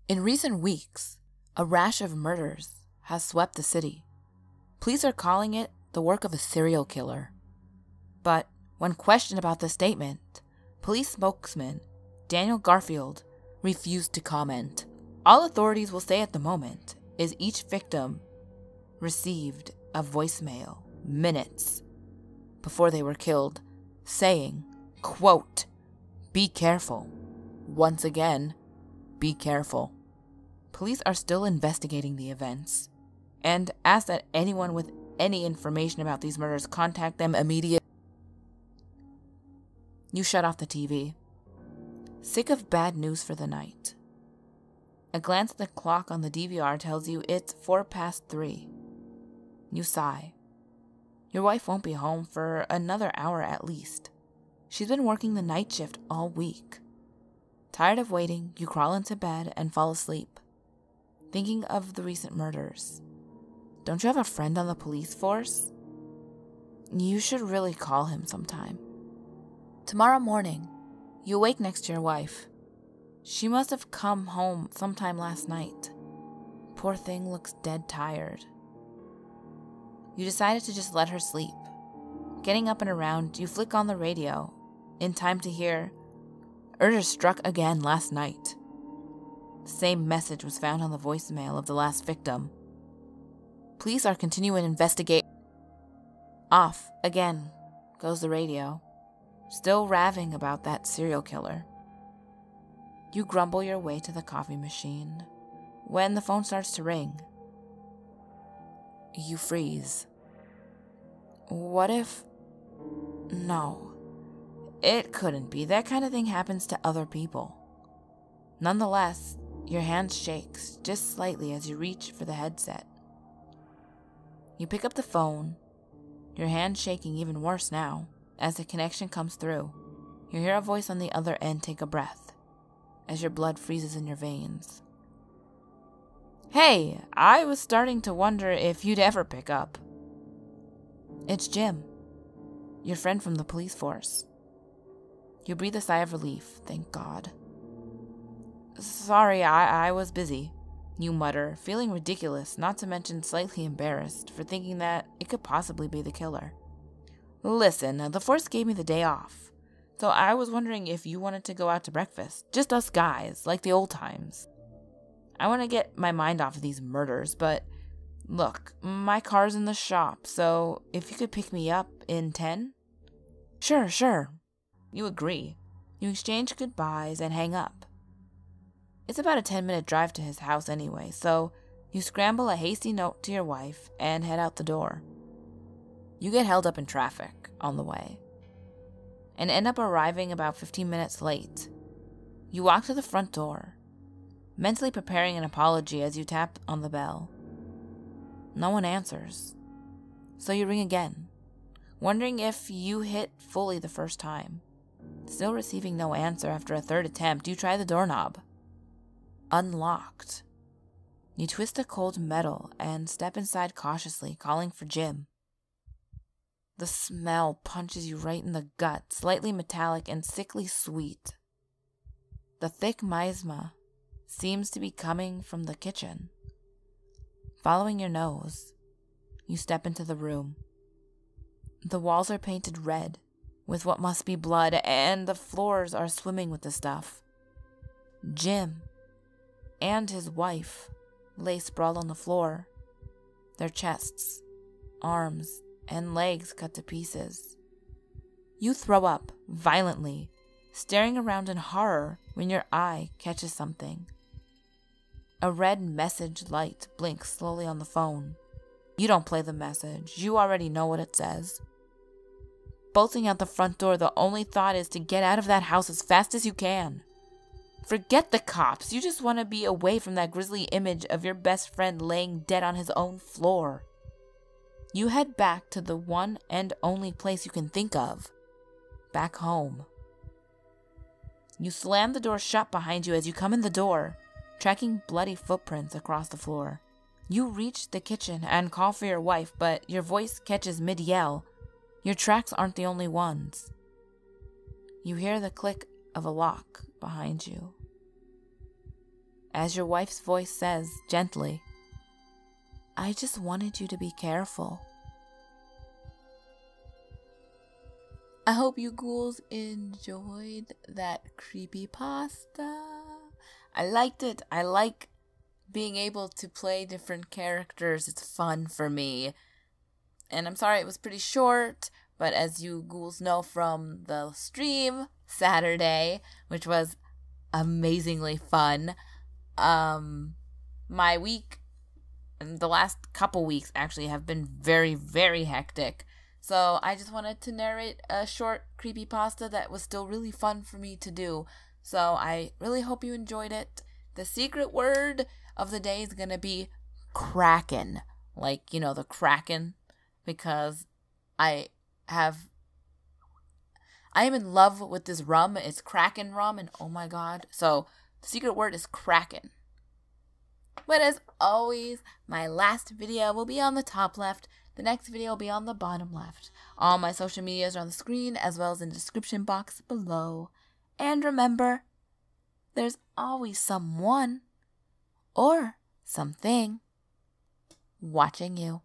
In recent weeks, a rash of murders has swept the city. Police are calling it the work of a serial killer. But when questioned about the statement, police spokesman Daniel Garfield refused to comment. All authorities will say at the moment is each victim received a voicemail minutes before they were killed saying, quote, "Be careful. Once again, be careful." Police are still investigating the events and ask that anyone with any information about these murders contact them immediately. You shut off the TV. Sick of bad news for the night. A glance at the clock on the DVR tells you it's 3:04. You sigh. Your wife won't be home for another hour at least. She's been working the night shift all week. Tired of waiting, you crawl into bed and fall asleep, thinking of the recent murders. Don't you have a friend on the police force? You should really call him sometime. Tomorrow morning, you wake next to your wife. She must have come home sometime last night. Poor thing looks dead tired. You decided to just let her sleep. Getting up and around, you flick on the radio, in time to hear, "Urge struck again last night." The same message was found on the voicemail of the last victim. Police are continuing to investigate. Off again goes the radio, still raving about that serial killer. You grumble your way to the coffee machine when the phone starts to ring. You freeze. What if... No, it couldn't be. That kind of thing happens to other people. Nonetheless, your hand shakes just slightly as you reach for the headset. You pick up the phone, your hand shaking even worse now as the connection comes through. You hear a voice on the other end take a breath as your blood freezes in your veins. "Hey, I was starting to wonder if you'd ever pick up." It's Jim, your friend from the police force. You breathe a sigh of relief, thank God. "Sorry, I was busy," you mutter, feeling ridiculous, not to mention slightly embarrassed for thinking that it could possibly be the killer. "Listen, the force gave me the day off, so I was wondering if you wanted to go out to breakfast. Just us guys, like the old times. I want to get my mind off of these murders, but look, my car's in the shop, so if you could pick me up in 10? Sure. You agree. You exchange goodbyes and hang up. It's about a 10-minute drive to his house anyway, so you scramble a hasty note to your wife and head out the door. You get held up in traffic on the way and end up arriving about 15 minutes late. You walk to the front door, mentally preparing an apology as you tap on the bell. No one answers, so you ring again, wondering if you hit fully the first time. Still receiving no answer after a third attempt, you try the doorknob. Unlocked. You twist the cold metal and step inside cautiously, calling for Jim. The smell punches you right in the gut, slightly metallic and sickly sweet. The thick miasma seems to be coming from the kitchen. Following your nose, you step into the room. The walls are painted red with what must be blood, and the floors are swimming with the stuff. Jim and his wife lay sprawled on the floor, their chests, arms, and legs cut to pieces. You throw up violently, staring around in horror when your eye catches something. A red message light blinks slowly on the phone. You don't play the message. You already know what it says. Bolting out the front door, the only thought is to get out of that house as fast as you can. Forget the cops. You just want to be away from that grisly image of your best friend laying dead on his own floor. You head back to the one and only place you can think of. Back home. You slam the door shut behind you as you come in the door, tracking bloody footprints across the floor. You reach the kitchen and call for your wife, but your voice catches mid-yell. Your tracks aren't the only ones. You hear the click of a lock behind you. as your wife's voice says, gently, I just wanted you to be careful. I hope you ghouls enjoyed that creepypasta. I liked it. I like being able to play different characters. It's fun for me. And I'm sorry it was pretty short, but as you ghouls know from the stream Saturday, which was amazingly fun, my week, the last couple weeks actually have been very, very hectic. So I just wanted to narrate a short creepypasta that was still really fun for me to do. So I really hope you enjoyed it. The secret word of the day is going to be Kraken. Like, you know, the Kraken. Because I am in love with this rum. It's Kraken rum, and oh my god. So the secret word is Kraken. But as always, my last video will be on the top left. The next video will be on the bottom left. All my social medias are on the screen as well as in the description box below. And remember, there's always someone or something watching you.